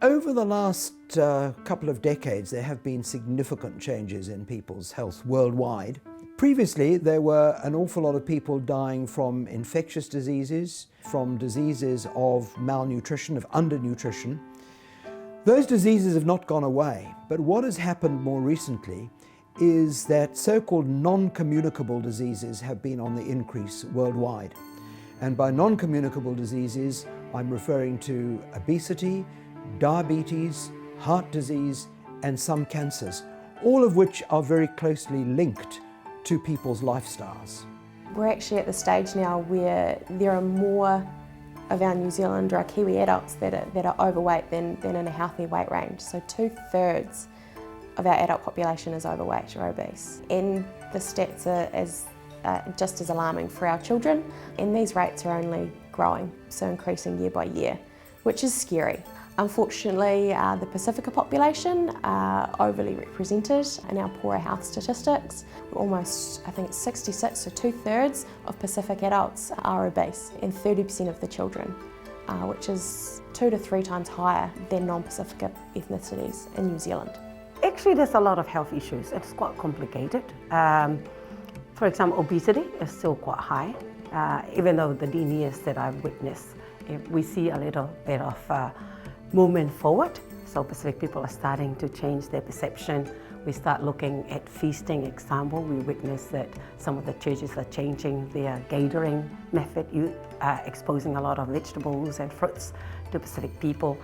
Over the last couple of decades, there have been significant changes in people's health worldwide. Previously, there were an awful lot of people dying from infectious diseases, from diseases of malnutrition, of undernutrition. Those diseases have not gone away, but what has happened more recently is that so-called non-communicable diseases have been on the increase worldwide. And by non-communicable diseases, I'm referring to obesity, diabetes, heart disease, and some cancers, all of which are very closely linked to people's lifestyles. We're actually at the stage now where there are more of our New Zealand or our Kiwi adults that are overweight than in a healthy weight range. So 2/3 of our adult population is overweight or obese. And the stats are just as alarming for our children, and these rates are only growing, so increasing year by year, which is scary. Unfortunately, the Pacifica population are overly represented in our poorer health statistics. Almost, I think it's 66, so 2/3 of Pacific adults are obese, and 30% of the children, which is 2 to 3 times higher than non-Pacifica ethnicities in New Zealand. Actually, there's a lot of health issues. It's quite complicated. For example, obesity is still quite high, even though the years that I've witnessed, we see a little bit of movement forward. So Pacific people are starting to change their perception. We start looking at feasting example. We witness that some of the churches are changing their catering method, exposing a lot of vegetables and fruits to Pacific people.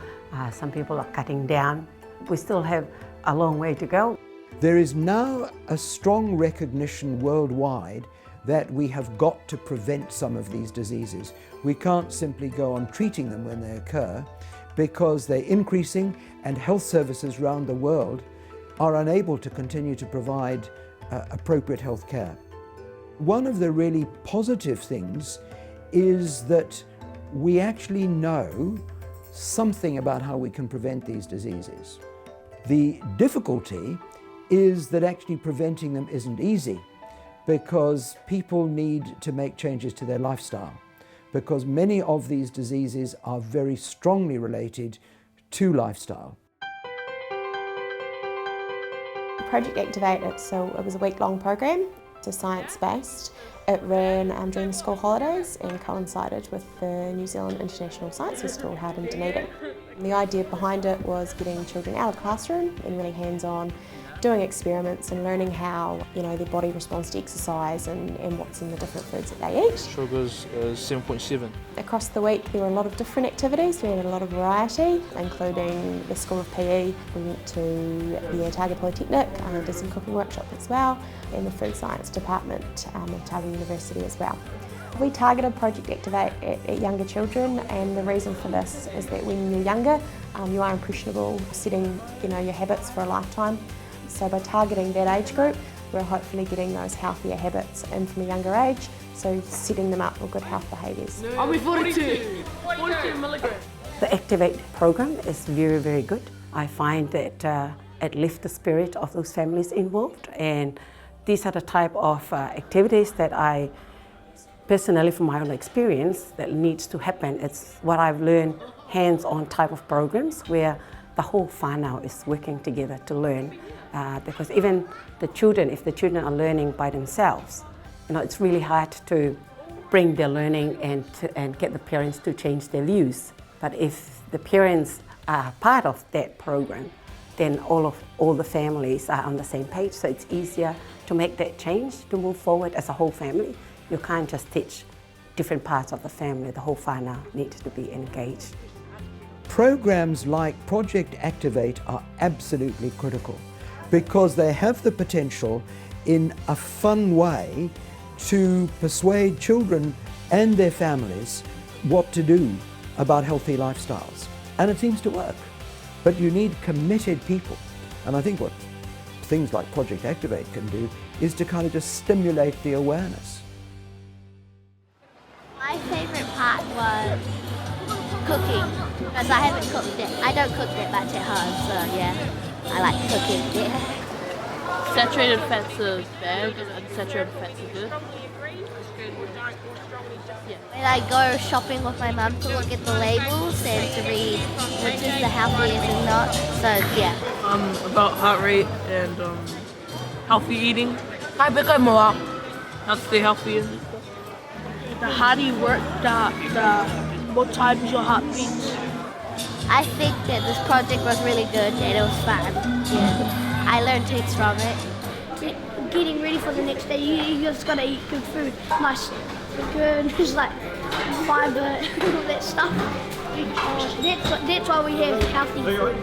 Some people are cutting down. We still have a long way to go. There is now a strong recognition worldwide that we have got to prevent some of these diseases. We can't simply go on treating them when they occur, because they're increasing and health services around the world are unable to continue to provide appropriate health care. One of the really positive things is that we actually know something about how we can prevent these diseases. The difficulty is that actually preventing them isn't easy, because people need to make changes to their lifestyle, because many of these diseases are very strongly related to lifestyle. Project Activate, it was a week-long program. It's science-based. It ran during the school holidays and coincided with the New Zealand International Science Festival held in Dunedin. The idea behind it was getting children out of the classroom and really hands-on, doing experiments and learning how their body responds to exercise and what's in the different foods that they eat. Sugar's 7.7. Across the week there were a lot of different activities. We had a lot of variety, including the School of PE. We went to the Otago Polytechnic and did some cooking workshop as well, and the Food Science Department at Otago University as well. We targeted Project Activate at younger children, and the reason for this is that when you're younger, you are impressionable, setting your habits for a lifetime. So by targeting that age group, we're hopefully getting those healthier habits in from a younger age, so setting them up for good health behaviours. Are we 42 milligrams? The Activate program is very, very good. I find that it lifts the spirit of those families involved, and these are the type of activities that I personally, from my own experience, that needs to happen. It's what I've learned, hands-on type of programs where the whole whānau is working together to learn. Because even the children, if the children are learning by themselves, it's really hard to bring their learning and get the parents to change their views. But if the parents are part of that program, then all the families are on the same page, so it's easier to make that change, to move forward as a whole family. You can't just teach different parts of the family, the whole whānau needs to be engaged. Programs like Project Activate are absolutely critical, because they have the potential in a fun way to persuade children and their families what to do about healthy lifestyles. And it seems to work. But you need committed people. And I think what things like Project Activate can do is to kind of just stimulate the awareness. My favourite part was cooking, because I haven't cooked it. I don't cook that much at home, so yeah, I like cooking. Yeah. saturated fats are bad and unsaturated fats are good. And I go shopping with my mum to look at the labels and to read which is the healthiest and not. So yeah. About heart rate and healthy eating. How to stay healthy and stuff. The harder you work, the more times your heart beats. I think that this project was really good and it was fun. Yeah. I learned heaps from it. Getting ready for the next day, you just gotta eat good food, nice, good, just like fibre, all that stuff. That's why we have healthy food.